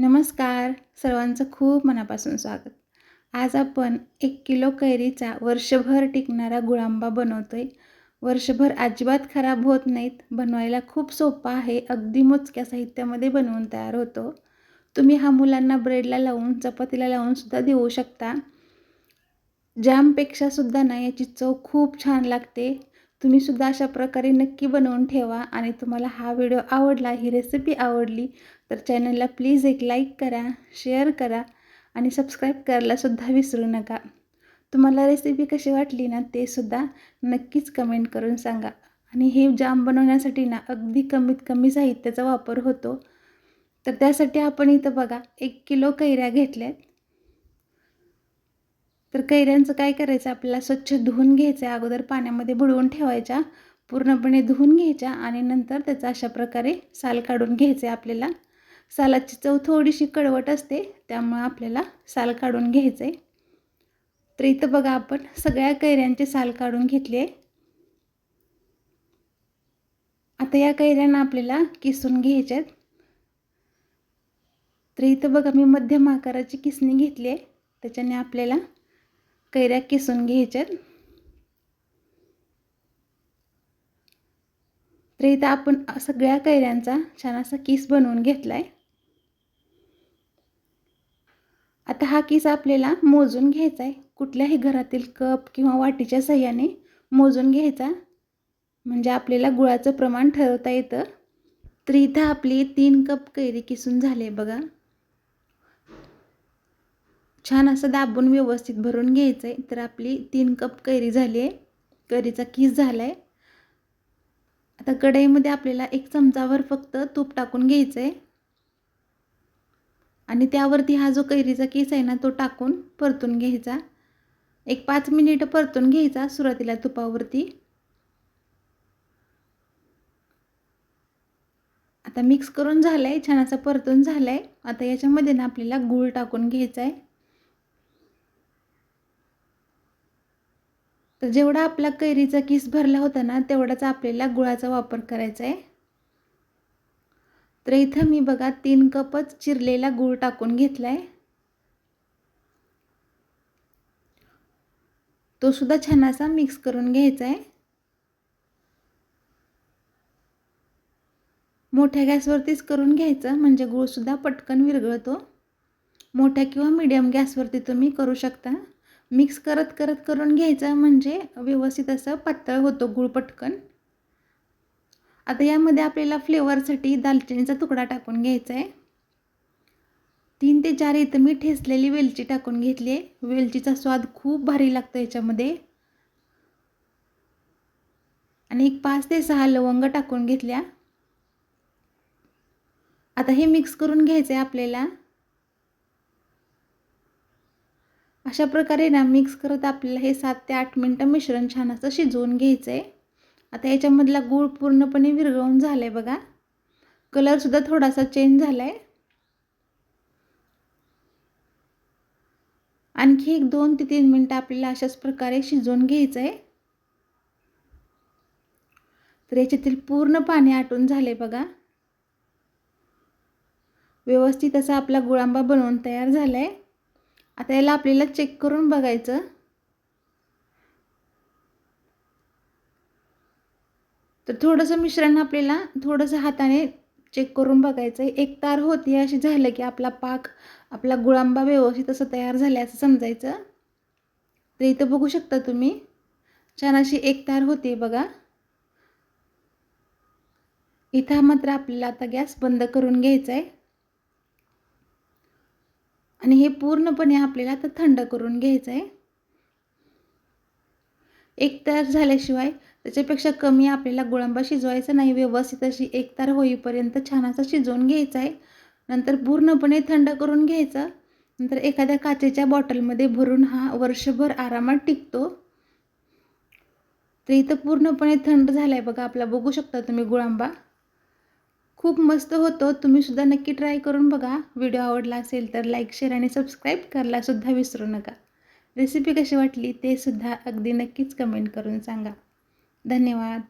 नमस्कार, सर्वांचं खूप मनापासून स्वागत. आज आपण 1 किलो कैरीचा वर्षभर टिकणारा गुळांबा बनवतोय. वर्षभर अजिबात खराब होत नाहीत. बनवायला खूप सोपा आहे. अगदी मोजक्या साहित्यामध्ये बनवून तयार होतो. तुम्ही हा मुलांना ब्रेडला लावून, चपातीला लावून सुद्धा देऊ शकता. जॅमपेक्षा सुद्धा ना याची चव खूप छान लागते. तुम्ही सुद्धा अशा प्रकारे नक्की बनवून ठेवा. आणि तुम्हाला हा व्हिडिओ आवडला, ही रेसिपी आवडली तर चॅनलला प्लीज एक लाईक करा, शेअर करा आणि सबस्क्राईब करायला सुद्धा विसरू नका. तुम्हाला रेसिपी कशी वाटली ना ते सुद्धा नक्कीच कमेंट करून सांगा. आणि हे जाम बनवण्यासाठी ना अगदी कमीत कमी साहित्याचा वापर होतो. तर त्यासाठी आपण इथं बघा 1 किलो कैऱ्या घेतल्यात. तर कैऱ्यांचं काय करायचं, आपल्याला स्वच्छ धुवून घ्यायचं. अगोदर पाण्यामध्ये बुडवून ठेवायच्या, पूर्णपणे धुवून घ्यायच्या आणि नंतर त्याचा अशा प्रकारे साल काढून घ्यायचे. आपल्याला सालाची चव थोडीशी कडवट असते, त्यामुळे आपल्याला साल काढून घ्यायचे. तर इथं बघा आपण सगळ्या कैऱ्यांचे साल काढून घेतले. आता या कैऱ्यांना आपल्याला किसून घ्यायच्यात. तर इथं बघा मी मध्यम आकाराची किसणी घेतली आहे, त्याच्याने आपल्याला कैऱ्या किसून घ्यायच्यात. तर इथं आपण सगळ्या कैऱ्यांचा छान असा किस बनवून घेतलाय. आता हा किस आपल्याला मोजून घ्यायचा आहे. कुठल्याही घरातील कप किंवा वाटीच्या साहाय्याने मोजून घ्यायचा, म्हणजे आपल्याला गुळाचं प्रमाण ठरवता येतं. तर इथं आपली 3 कप कैरी किसून झाले बघा. छान असं दाबून व्यवस्थित भरून घ्यायचं आहे. तर आपली 3 कप कैरी झाली आहे. कैरीचा किस झाला आहे. आता कढईमध्ये आपल्याला 1 चमचाभर फक्त तूप टाकून घ्यायचं आहे आणि त्यावरती हा जो कैरीचा किस आहे ना तो टाकून परतून घ्यायचा. 5 मिनिटं परतून घ्यायचा सुरुवातीला तुपावरती. आता मिक्स करून झालंय, छान असं परतून झालंय. आता याच्यामध्ये ना आपल्याला गूळ टाकून घ्यायचा आहे. तर जेवढा आपला कैरीचा किस भरला होता ना तेवढाच आपल्याला गुळाचा वापर करायचा आहे. तर इथं मी बघा 3 कपच चिरलेला गूळ टाकून घेतलाय. तो सुद्धा छान असा मिक्स करून घ्यायचा आहे. मोठ्या गॅसवरतीच करून घ्यायचं, म्हणजे गूळ सुद्धा पटकन विरघळतो. मोठ्या किंवा मीडियम गॅसवरती तुम्ही करू शकता. मिक्स करत करत करून घ्यायचं, म्हणजे व्यवस्थित असं पातळ होतो गूळ पटकन. आता यामध्ये आपल्याला फ्लेवरसाठी दालचिनीचा तुकडा टाकून घ्यायचा आहे. 3 ते 4 इथं मी ठेचलेली वेलची टाकून घेतली आहे. वेलचीचा स्वाद खूप भारी लागतो याच्यामध्ये. आणि 5 ते 6 लवंग टाकून घेतल्या. आता हे मिक्स करून घ्यायचं आहे आपल्याला. अशा प्रकारे ना मिक्स करत आपल्याला हे 7 ते 8 मिनिटं मिश्रण छान असं शिजवून घ्यायचं आहे. आता याच्यामधला गूळ पूर्णपणे विरघळून झालाय बघा. कलर सुद्धा थोडासा चेंज झालाय. आणखी 2 ते 3 मिनिटं आपल्याला अशाच प्रकारे शिजवून घ्यायचं आहे. तर याच्यातील पूर्ण पाणी आटून झाले बघा. व्यवस्थित असा आपला गुळांबा बनवून तयार झालाय. आता याला आपल्याला चेक करून बघायचं. तर थोडंसं मिश्रण आपल्याला थोडंसं हाताने चेक करून बघायचं आहे. एक तार होती अशी झालं की आपला पाक, आपला गुळांबा व्यवस्थित असं तयार झाले असं समजायचं. तर इथं बघू शकता तुम्ही, छान अशी एक तार होते बघा. इथं मात्र आपल्याला आता गॅस बंद करून घ्यायचा आहे आणि हे पूर्णपणे आपल्याला आता थंड करून घ्यायचं आहे. एक तार झाल्याशिवाय त्याच्यापेक्षा कमी आपल्याला गुळांबा शिजवायचा नाही. व्यवस्थित अशी एक तार होईपर्यंत छान असं शिजवून घ्यायचं आहे. नंतर पूर्णपणे थंड करून घ्यायचं. नंतर एखाद्या काचेच्या बॉटलमध्ये भरून हा वर्षभर आरामात टिकतो. तर इथं पूर्णपणे थंड झालाय बघा आपला. बघू शकता तुम्ही गुळांबा खूप मस्त होतो. तुम्ही सुद्धा नक्की ट्राय करून बघा. व्हिडिओ आवडला असेल तर लाईक, शेअर आणि सबस्क्राईब करायला सुद्धा विसरू नका. रेसिपी कशी वाटली ते सुद्धा अगदी नक्कीच कमेंट करून सांगा. धन्यवाद.